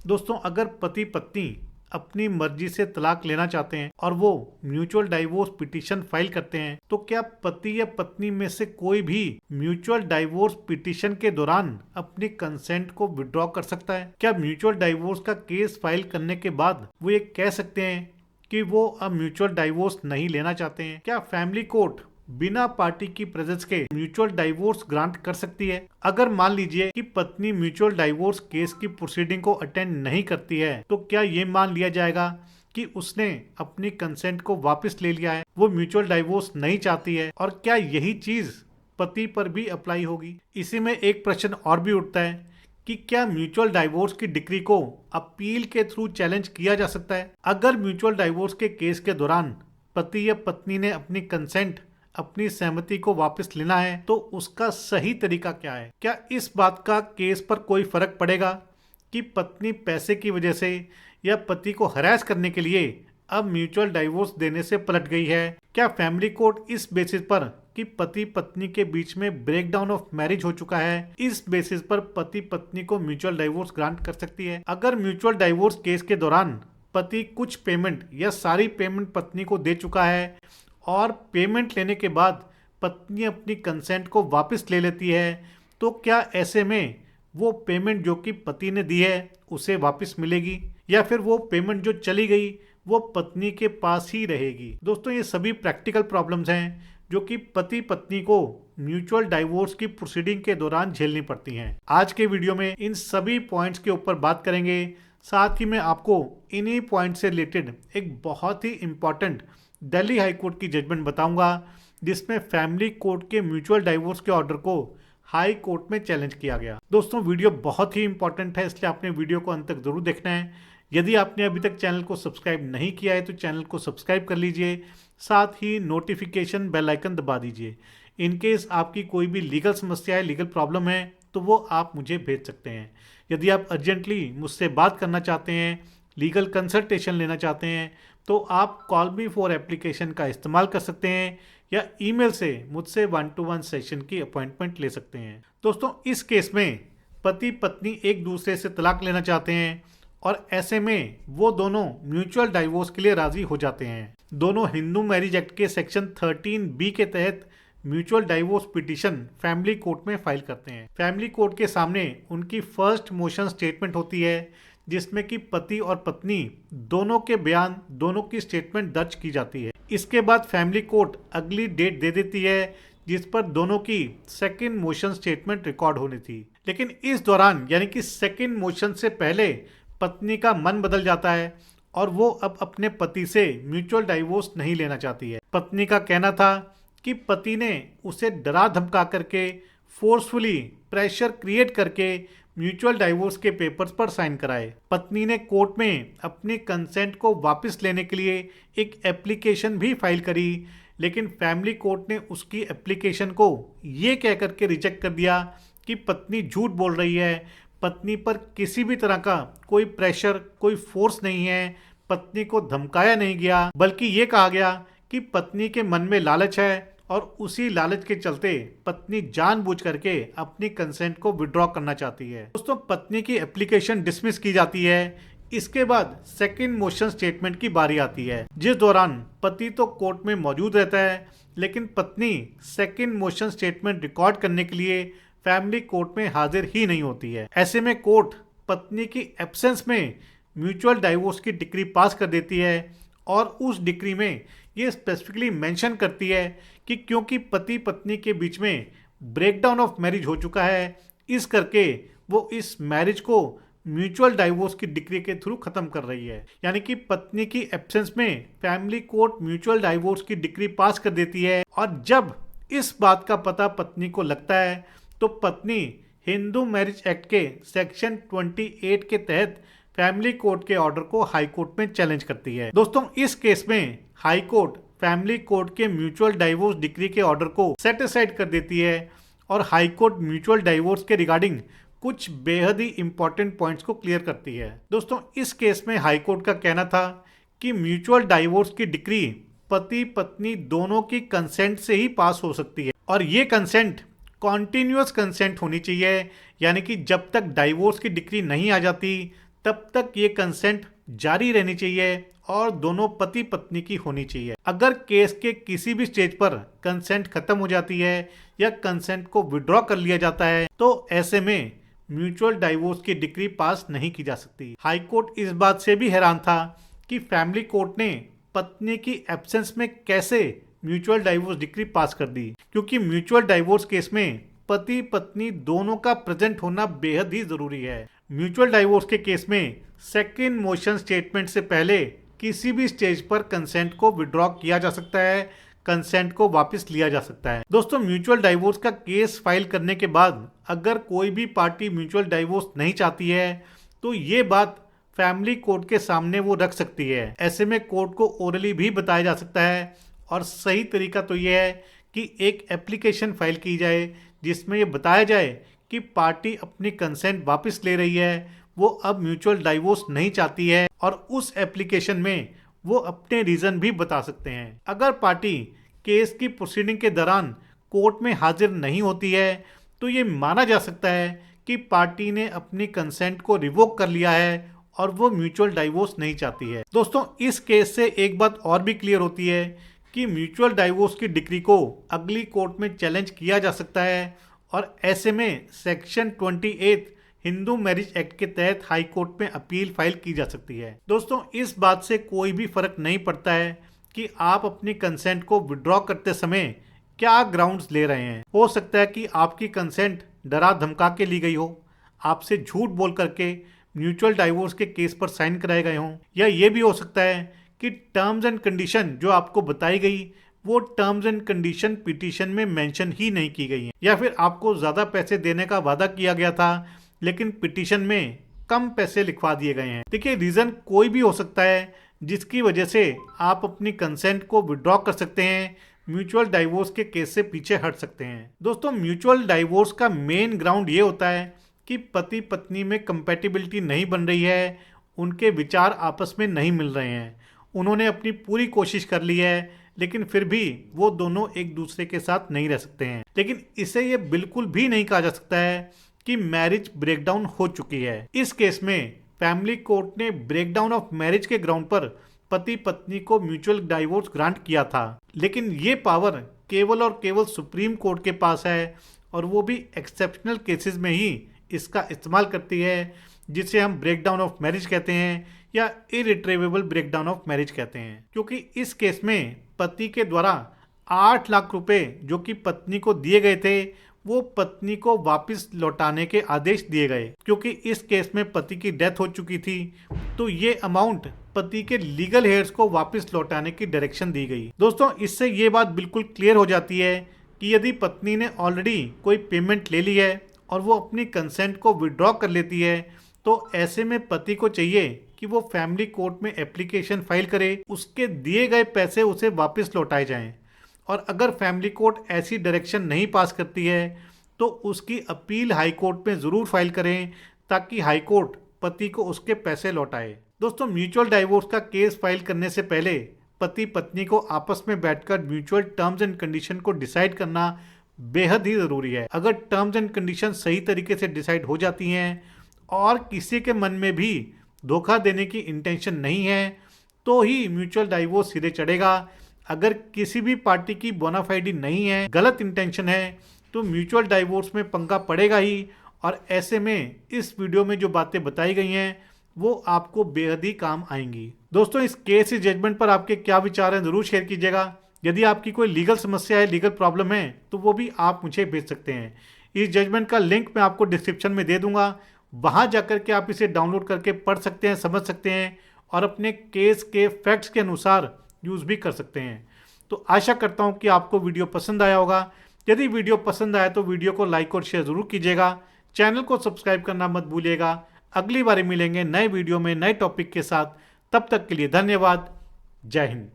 दोस्तों, अगर पति पत्नी अपनी मर्जी से तलाक लेना चाहते हैं और वो म्यूचुअल डाइवोर्स पिटीशन फाइल करते हैं, तो क्या पति या पत्नी में से कोई भी म्यूचुअल डाइवोर्स पिटीशन के दौरान अपनी कंसेंट को विड्रॉ कर सकता है? क्या म्यूचुअल डाइवोर्स का केस फाइल करने के बाद वो ये कह सकते हैं कि वो अब म्यूचुअल डाइवोर्स नहीं लेना चाहते हैं? क्या फैमिली कोर्ट बिना पार्टी की प्रेजेंस के म्यूचुअल डाइवोर्स ग्रांट कर सकती है? अगर मान लीजिए कि पत्नी म्यूचुअल डाइवोर्स केस की प्रोसीडिंग को अटेंड नहीं करती है, तो क्या ये मान लिया जाएगा कि उसने अपनी कंसेंट को वापस ले लिया है, वो म्यूचुअल डाइवोर्स नहीं चाहती है? और क्या यही चीज पति पर भी अप्लाई होगी? इसी में एक प्रश्न और भी उठता है कि क्या म्यूचुअल डाइवोर्स की डिक्री को अपील के थ्रू चैलेंज किया जा सकता है? अगर म्यूचुअल डाइवोर्स के केस के दौरान पति या पत्नी ने अपनी कंसेंट, अपनी सहमति को वापस लेना है, तो उसका सही तरीका क्या है? क्या इस बात का केस पर कोई फर्क पड़ेगा कि पत्नी पैसे की वजह से या पति को हरास करने के लिए अब म्यूचुअल डाइवोर्स देने से पलट गई है? क्या फैमिली कोर्ट इस बेसिस पर कि पति पत्नी के बीच में ब्रेकडाउन ऑफ मैरिज हो चुका है, इस बेसिस पर पति पत्नी को म्यूचुअल डाइवोर्स ग्रांट कर सकती है? अगर म्यूचुअल डाइवोर्स केस के दौरान पति कुछ पेमेंट या सारी पेमेंट पत्नी को दे चुका है और पेमेंट लेने के बाद पत्नी अपनी कंसेंट को वापस ले लेती है, तो क्या ऐसे में वो पेमेंट जो कि पति ने दी है उसे वापस मिलेगी, या फिर वो पेमेंट जो चली गई वो पत्नी के पास ही रहेगी? दोस्तों, ये सभी प्रैक्टिकल प्रॉब्लम्स हैं जो कि पति पत्नी को म्यूचुअल डाइवोर्स की प्रोसीडिंग के दौरान झेलनी पड़ती हैं। आज के वीडियो में इन सभी पॉइंट्स के ऊपर बात करेंगे। साथ ही मैं आपको इन्हीं पॉइंट से रिलेटेड एक बहुत ही इंपॉर्टेंट दिल्ली हाई कोर्ट की जजमेंट बताऊंगा, जिसमें फैमिली कोर्ट के म्यूचुअल डाइवोर्स के ऑर्डर को हाई कोर्ट में चैलेंज किया गया। दोस्तों, वीडियो बहुत ही इंपॉर्टेंट है, इसलिए आपने वीडियो को अंत तक जरूर देखना है। यदि आपने अभी तक चैनल को सब्सक्राइब नहीं किया है तो चैनल को सब्सक्राइब कर लीजिए, साथ ही नोटिफिकेशन बेल आइकन दबा दीजिए। इन केस आपकी कोई भी लीगल समस्या है, लीगल प्रॉब्लम है, तो वो आप मुझे भेज सकते हैं। यदि आप अर्जेंटली मुझसे बात करना चाहते हैं, लीगल कंसल्टेशन लेना चाहते हैं, तो आप कॉल मी फॉर एप्लीकेशन का इस्तेमाल कर सकते हैं या ईमेल से मुझसे 1-to-1 सेशन की अपॉइंटमेंट ले सकते हैं। दोस्तों, इस केस में पति पत्नी एक दूसरे से तलाक लेना चाहते हैं और ऐसे में वो दोनों म्यूचुअल डाइवोर्स के लिए राजी हो जाते हैं। दोनों हिंदू मैरिज एक्ट के सेक्शन 13B के तहत mutual divorce petition family court में फाइल करते हैं। फैमिली कोर्ट के सामने उनकी फर्स्ट मोशन स्टेटमेंट होती है, जिसमें कि पति और पत्नी दोनों के बयान, दोनों की स्टेटमेंट दर्ज की जाती है। इसके बाद फैमिली कोर्ट अगली डेट दे देती है जिस पर दोनों की सेकंड मोशन स्टेटमेंट रिकॉर्ड होनी थी। लेकिन इस दौरान, यानी कि सेकंड मोशन से पहले, पत्नी का मन बदल जाता है और वो अब अपने पति से म्यूचुअल डाइवोर्स नहीं लेना चाहती है। पत्नी का कहना था कि पति ने उसे डरा धमका करके, फोर्सफुली प्रेशर क्रिएट करके म्यूचुअल डाइवोर्स के पेपर्स पर साइन कराए। पत्नी ने कोर्ट में अपनी कंसेंट को वापस लेने के लिए एक एप्लीकेशन भी फाइल करी, लेकिन फैमिली कोर्ट ने उसकी एप्लीकेशन को ये कह करके रिजेक्ट कर दिया कि पत्नी झूठ बोल रही है, पत्नी पर किसी भी तरह का कोई प्रेशर, कोई फोर्स नहीं है, पत्नी को धमकाया नहीं गया, बल्कि ये कहा गया कि पत्नी के मन में लालच है और उसी लालच के चलते पत्नी जानबूझ करके अपनी कंसेंट को विड्रॉ करना चाहती है। दोस्तों, पत्नी की एप्लीकेशन डिसमिस की जाती है। इसके बाद सेकंड मोशन स्टेटमेंट की बारी आती है, जिस दौरान पति तो कोर्ट में मौजूद रहता है, लेकिन पत्नी सेकंड मोशन स्टेटमेंट रिकॉर्ड करने के लिए फैमिली कोर्ट में हाजिर ही नहीं होती है। ऐसे में कोर्ट पत्नी की एब्सेंस में म्यूचुअल डाइवोर्स की डिक्री पास कर देती है और उस डिक्री में ये स्पेसिफिकली मेंशन करती है कि क्योंकि पति पत्नी के बीच में ब्रेकडाउन ऑफ मैरिज हो चुका है, इस करके वो इस मैरिज को म्यूचुअल डाइवोर्स की डिक्री के थ्रू खत्म कर रही है। यानी कि पत्नी की एब्सेंस में फैमिली कोर्ट म्यूचुअल डाइवोर्स की डिक्री पास कर देती है, और जब इस बात का पता पत्नी को लगता है तो पत्नी हिंदू मैरिज एक्ट के सेक्शन 28 के तहत फैमिली कोर्ट के ऑर्डर को हाई कोर्ट में चैलेंज करती है। दोस्तों, इस केस में हाई कोर्ट फैमिली कोर्ट के म्यूचुअल डाइवोर्स डिक्री के ऑर्डर को सेट असाइड कर देती है और हाई कोर्ट म्यूचुअल डाइवोर्स के रिगार्डिंग कुछ बेहद ही इंपॉर्टेंट पॉइंट्स को क्लियर करती है। दोस्तों, इस केस में हाई कोर्ट का कहना था कि म्यूचुअल डाइवोर्स की डिक्री पति पत्नी दोनों की कंसेंट से ही पास हो सकती है, और ये कंसेंट कॉन्टिन्यूअस कंसेंट होनी चाहिए, यानी कि जब तक डाइवोर्स की डिक्री नहीं आ जाती तब तक ये कंसेंट जारी रहनी चाहिए और दोनों पति पत्नी की होनी चाहिए। अगर केस के किसी भी स्टेज पर कंसेंट खत्म हो जाती है या कंसेंट को विड्रॉ कर लिया जाता है तो ऐसे में म्यूचुअल डाइवोर्स की डिक्री पास नहीं की जा सकती। हाई कोर्ट इस बात से भी हैरान था कि फैमिली कोर्ट ने पत्नी की एब्सेंस में कैसे म्यूचुअल डाइवोर्स डिक्री पास कर दी, क्योंकि म्यूचुअल डाइवोर्स केस में पति पत्नी दोनों का प्रेजेंट होना बेहद ही जरूरी है। म्यूचुअल डाइवोर्स के केस में सेकंड मोशन स्टेटमेंट से पहले किसी भी स्टेज पर कंसेंट को विड्रॉ किया जा सकता है, कंसेंट को वापस लिया जा सकता है। दोस्तों, म्यूचुअल डाइवोर्स का केस फाइल करने के बाद अगर कोई भी पार्टी म्यूचुअल डाइवोर्स नहीं चाहती है तो ये बात फैमिली कोर्ट के सामने वो रख सकती है। ऐसे में कोर्ट को ओरली भी बताया जा सकता है और सही तरीका तो ये है कि एक एप्लीकेशन फाइल की जाए जिसमें ये बताया जाए कि पार्टी अपनी कंसेंट वापस ले रही है, वो अब म्यूचुअल डाइवोर्स नहीं चाहती है और उस एप्लीकेशन में वो अपने रीजन भी बता सकते हैं। अगर पार्टी केस की प्रोसीडिंग के दौरान कोर्ट में हाजिर नहीं होती है तो ये माना जा सकता है कि पार्टी ने अपनी कंसेंट को रिवोक कर लिया है और वो म्यूचुअल डाइवोर्स नहीं चाहती है। दोस्तों, इस केस से एक बात और भी क्लियर होती है कि म्यूचुअल डाइवोर्स की डिक्री को अगली कोर्ट में चैलेंज किया जा सकता है और ऐसे में सेक्शन 28 हिंदू मैरिज एक्ट के तहत हाई कोर्ट में अपील फाइल की जा सकती है। दोस्तों, इस बात से कोई भी फर्क नहीं पड़ता है कि आप अपनी कंसेंट को विड्रॉ करते समय क्या ग्राउंड्स ले रहे हैं। हो सकता है कि आपकी कंसेंट डरा धमका के ली गई हो, आपसे झूठ बोल करके म्यूचुअल डाइवोर्स के केस पर साइन कराए गए हों, या ये भी हो सकता है कि टर्म्स एंड कंडीशन जो आपको बताई गई वो टर्म्स एंड कंडीशन पिटीशन में मेंशन ही नहीं की गई है, या फिर आपको ज़्यादा पैसे देने का वादा किया गया था लेकिन पिटीशन में कम पैसे लिखवा दिए गए हैं। देखिए, रीज़न कोई भी हो सकता है जिसकी वजह से आप अपनी कंसेंट को विड्रॉ कर सकते हैं, म्यूचुअल डाइवोर्स के केस से पीछे हट सकते हैं। दोस्तों, म्यूचुअल डाइवोर्स का मेन ग्राउंड ये होता है कि पति पत्नी में कंपैटिबिलिटी नहीं बन रही है, उनके विचार आपस में नहीं मिल रहे हैं, उन्होंने अपनी पूरी कोशिश कर ली है लेकिन फिर भी वो दोनों एक दूसरे के साथ नहीं रह सकते हैं। लेकिन इसे ये बिल्कुल भी नहीं कहा जा सकता है कि मैरिज ब्रेकडाउन हो चुकी है। इस केस में फैमिली कोर्ट ने ब्रेकडाउन ऑफ मैरिज के ग्राउंड पर पति पत्नी को म्यूचुअल डाइवोर्स ग्रांट किया था, लेकिन ये पावर केवल और केवल सुप्रीम कोर्ट के पास है और वो भी एक्सेप्शनल केसेस में ही इसका इस्तेमाल करती है, जिसे हम ब्रेकडाउन ऑफ मैरिज कहते हैं या इरिट्रेवेबल ब्रेकडाउन ऑफ मैरिज कहते हैं। क्योंकि इस केस में पति के द्वारा 8 लाख रुपए जो कि पत्नी को दिए गए थे वो पत्नी को वापस लौटाने के आदेश दिए गए। क्योंकि इस केस में पति की डेथ हो चुकी थी तो ये अमाउंट पति के लीगल हेयर्स को वापस लौटाने की डायरेक्शन दी गई। दोस्तों, इससे ये बात बिल्कुल क्लियर हो जाती है कि यदि पत्नी ने ऑलरेडी कोई पेमेंट ले ली है और वो अपनी कंसेंट को विड्रॉ कर लेती है तो ऐसे में पति को चाहिए कि वो फैमिली कोर्ट में एप्लीकेशन फाइल करे, उसके दिए गए पैसे उसे वापस लौटाए जाएं। और अगर फैमिली कोर्ट ऐसी डायरेक्शन नहीं पास करती है तो उसकी अपील हाई कोर्ट में ज़रूर फाइल करें ताकि हाई कोर्ट पति को उसके पैसे लौटाए। दोस्तों, म्यूचुअल डाइवोर्स का केस फाइल करने से पहले पति पत्नी को आपस में बैठकर म्यूचुअल टर्म्स एंड कंडीशन को डिसाइड करना बेहद ही ज़रूरी है। अगर टर्म्स एंड कंडीशन सही तरीके से डिसाइड हो जाती हैं और किसी के मन में भी धोखा देने की इंटेंशन नहीं है तो ही म्यूचुअल डाइवोर्स सिरे चढ़ेगा। अगर किसी भी पार्टी की बोनाफाइडी नहीं है, गलत इंटेंशन है, तो म्यूचुअल डाइवोर्स में पंगा पड़ेगा ही। और ऐसे में इस वीडियो में जो बातें बताई गई हैं वो आपको बेहद ही काम आएंगी। दोस्तों, इस केस इस जजमेंट पर आपके क्या विचार हैं जरूर शेयर कीजिएगा। यदि आपकी कोई लीगल समस्या है, लीगल प्रॉब्लम है तो वो भी आप मुझे भेज सकते हैं। इस जजमेंट का लिंक मैं आपको डिस्क्रिप्शन में दे दूंगा, वहां जाकर के आप इसे डाउनलोड करके पढ़ सकते हैं, समझ सकते हैं और अपने केस के फैक्ट्स के अनुसार यूज़ भी कर सकते हैं। तो आशा करता हूं कि आपको वीडियो पसंद आया होगा। यदि वीडियो पसंद आया तो वीडियो को लाइक और शेयर जरूर कीजिएगा। चैनल को सब्सक्राइब करना मत भूलिएगा। अगली बार मिलेंगे नए वीडियो में नए टॉपिक के साथ। तब तक के लिए धन्यवाद। जय हिंद।